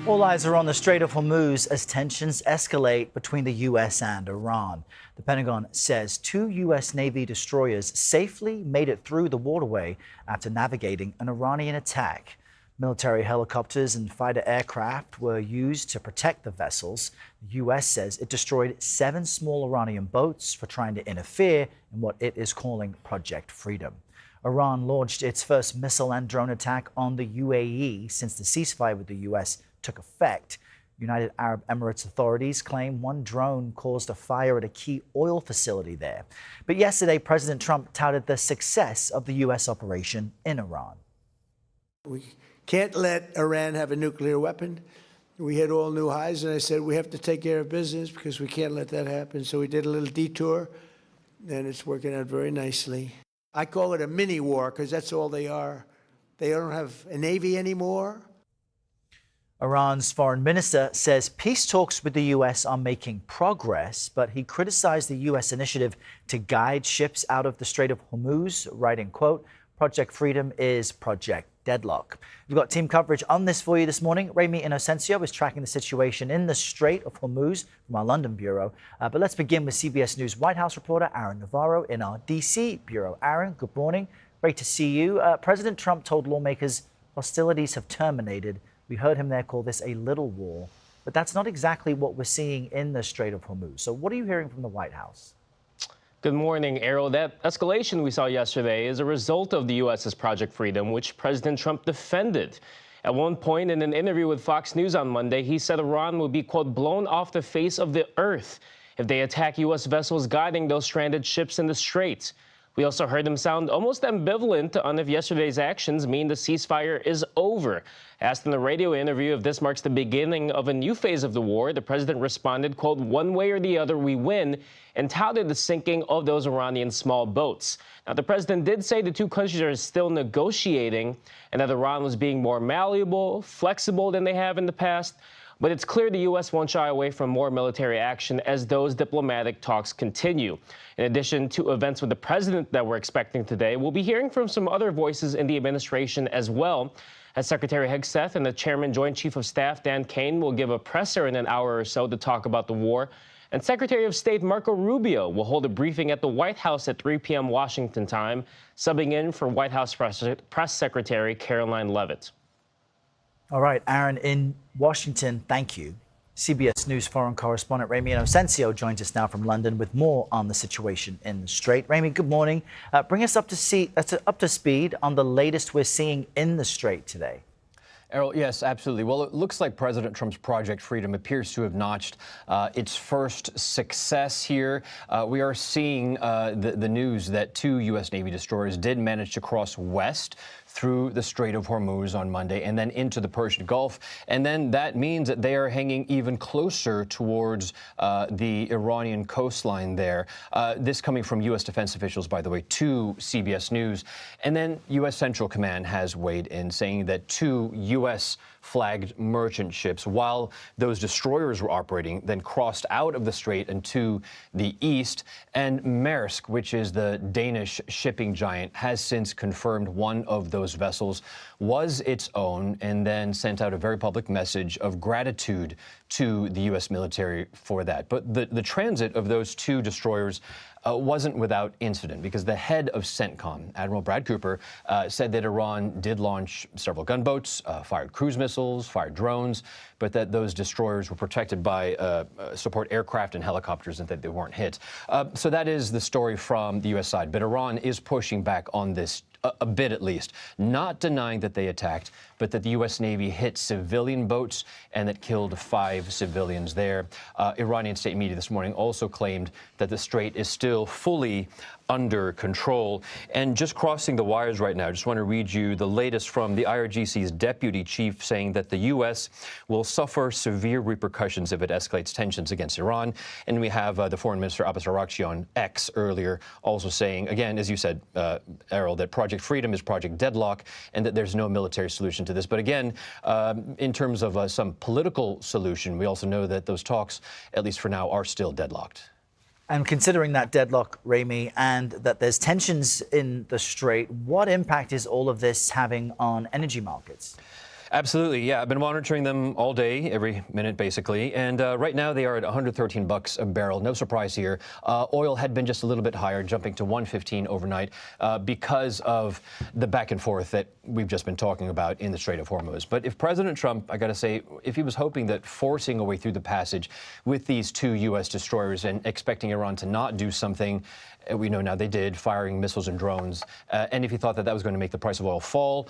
All eyes are on the Strait of Hormuz as tensions escalate between the U.S. and Iran. The Pentagon says 2 U.S. Navy destroyers safely made it through the waterway after navigating an Iranian attack. Military helicopters and fighter aircraft were used to protect the vessels. The U.S. says it destroyed 7 small Iranian boats for trying to interfere in what it is calling Project Freedom. Iran launched its first missile and drone attack on the UAE since the ceasefire with the U.S. took effect. United Arab Emirates authorities claim one drone caused a fire at a key oil facility there. But yesterday, President Trump touted the success of the U.S. operation in Iran. We can't let Iran have a nuclear weapon. We hit all new highs, and I said we have to take care of business because we can't let that happen. So we did a little detour, and it's working out very nicely. I call it a mini war because that's all they are. They don't have a navy anymore. Iran's foreign minister says peace talks with the U.S. are making progress, but he criticized the U.S. initiative to guide ships out of the Strait of Hormuz, writing, quote, Project Freedom is Project Deadlock. We've got team coverage on this for you this morning. Ramy Inocencio is tracking the situation in the Strait of Hormuz from our London bureau. But let's begin with CBS News White House reporter Aaron Navarro in our D.C. bureau. Aaron, good morning. Great to see you. President Trump told lawmakers hostilities have terminated. We heard him there call this a little war, but that's not exactly what we're seeing in the Strait of Hormuz. So what are you hearing from the White House? Good morning, Errol. That escalation we saw yesterday is a result of the U.S.'s Project Freedom, which President Trump defended. At one point in an interview with Fox News on Monday, he said Iran would be, quote, blown off the face of the earth if they attack U.S. vessels guiding those stranded ships in the Strait. We also heard him sound almost ambivalent on if yesterday's actions mean the ceasefire is over. Asked in a radio interview if this marks the beginning of a new phase of the war, the president responded, quote, one way or the other we win, and touted the sinking of those Iranian small boats. Now, the president did say the two countries are still negotiating and that Iran was being more malleable, flexible than they have in the past. But it's clear the U.S. won't shy away from more military action as those diplomatic talks continue. In addition to events with the president that we're expecting today, we'll be hearing from some other voices in the administration as well, as Secretary Hegseth and the Chairman Joint Chief of Staff Dan Kane will give a presser in an hour or so to talk about the war. And Secretary of State Marco Rubio will hold a briefing at the White House at 3 p.m. Washington time, subbing in for White House Press Secretary Caroline Leavitt. All right, Aaron, in Washington, thank you. CBS News foreign correspondent Ramy Inocencio joins us now from London with more on the situation in the Strait. Ramy, good morning. Bring us up to speed on the latest we're seeing in the Strait today. Errol, yes, absolutely. Well, it looks like President Trump's Project Freedom appears to have notched its first success here. We are seeing the news that 2 U.S. Navy destroyers did manage to cross west through the Strait of Hormuz on Monday and then into the Persian Gulf. And then that means that they are hanging even closer towards the Iranian coastline there. This coming from U.S. defense officials, by the way, to CBS News. And then U.S. Central Command has weighed in, saying that 2 U.S. flagged merchant ships, while those destroyers were operating, then crossed out of the strait and to the east. And Maersk, which is the Danish shipping giant, has since confirmed one of those vessels was its own and then sent out a very public message of gratitude to the U.S. military for that. But the transit of those 2 destroyers wasn't without incident, because the head of CENTCOM, Admiral Brad Cooper, said that Iran did launch several gunboats, fired cruise missiles, fired drones, but that those destroyers were protected by support aircraft and helicopters and that they weren't hit. So that is the story from the U.S. side. But Iran is pushing back on this a bit, at least, not denying that they attacked, but that the U.S. Navy hit civilian boats and that killed 5 civilians there. Iranian state media this morning also claimed that the strait is still fully under control. And just crossing the wires right now, I just want to read you the latest from the IRGC's deputy chief, saying that the U.S. will suffer severe repercussions if it escalates tensions against Iran. And we have the foreign minister, Abbas Araghchi, on X earlier, also saying, again, as you said, Errol, that Project Freedom is Project Deadlock and that there's no military solution to this. But again, in terms of some political solution, we also know that those talks, at least for now, are still deadlocked. And considering that deadlock, Ramy, and that there's tensions in the Strait, what impact is all of this having on energy markets? Absolutely, yeah. I've been monitoring them all day, every minute, basically. And right now they are at $113 a barrel. No surprise here. Oil had been just a little bit higher, jumping to $115 overnight because of the back and forth that we've just been talking about in the Strait of Hormuz. But if President Trump, I got to say, if he was hoping that forcing a way through the passage with these two U.S. destroyers and expecting Iran to not do something, we know now they did, firing missiles and drones. And if he thought that that was going to make the price of oil fall,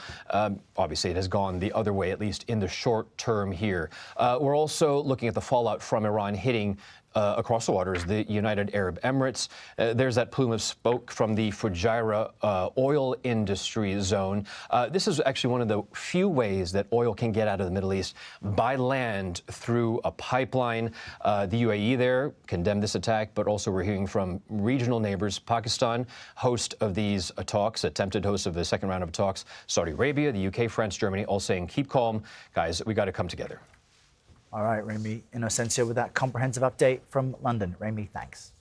obviously it has gone the other way, at least in the short term here. We're also looking at the fallout from Iran hitting across the waters, the United Arab Emirates. There's that plume of smoke from the Fujairah oil industry zone. This is actually one of the few ways that oil can get out of the Middle East by land through a pipeline. The UAE there condemned this attack, but also we're hearing from regional neighbors. Pakistan, host of these talks, attempted host of the second round of talks. Saudi Arabia, the UK, France, Germany, all saying, keep calm. Guys, we got to come together. All right, Ramy. Inocencio with that comprehensive update from London. Ramy, thanks.